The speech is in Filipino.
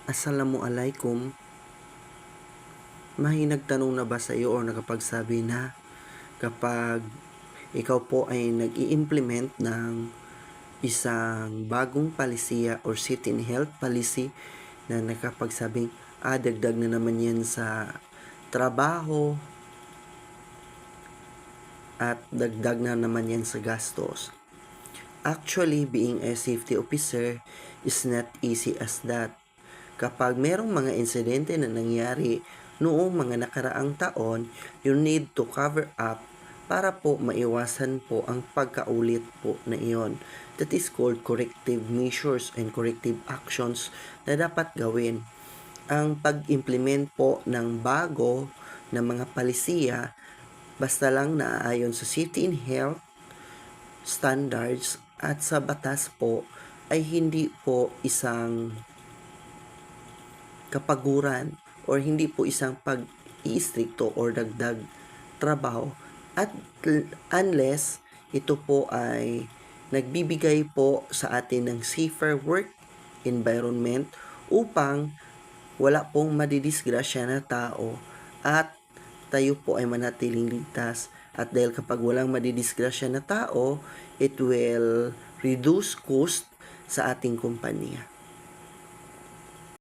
Assalamualaikum. May nagtanong na ba sa iyo o nakapagsabi na kapag ikaw po ay nag-i-implement ng isang bagong palisiya or city and health policy na nakapagsabing, dagdag na naman yan sa trabaho at dagdag na naman yan sa gastos. Actually, being a safety officer is not easy as that. Kapag merong mga insidente na nangyari noong mga nakaraang taon, you need to cover up para po maiwasan po ang pagkaulit po na iyon. That is called corrective measures and corrective actions na dapat gawin. Ang pag-implement po ng bago na mga palisiya, basta lang naaayon sa City and Health standards at sa batas po, ay hindi po isang kapaguran or hindi po isang pag-iistrikto or dagdag trabaho at unless ito po ay nagbibigay po sa atin ng safer work environment upang wala pong madidisgrasya na tao at tayo po ay manatiling ligtas. At dahil kapag walang madidisgrasya na tao, it will reduce cost sa ating kumpanya.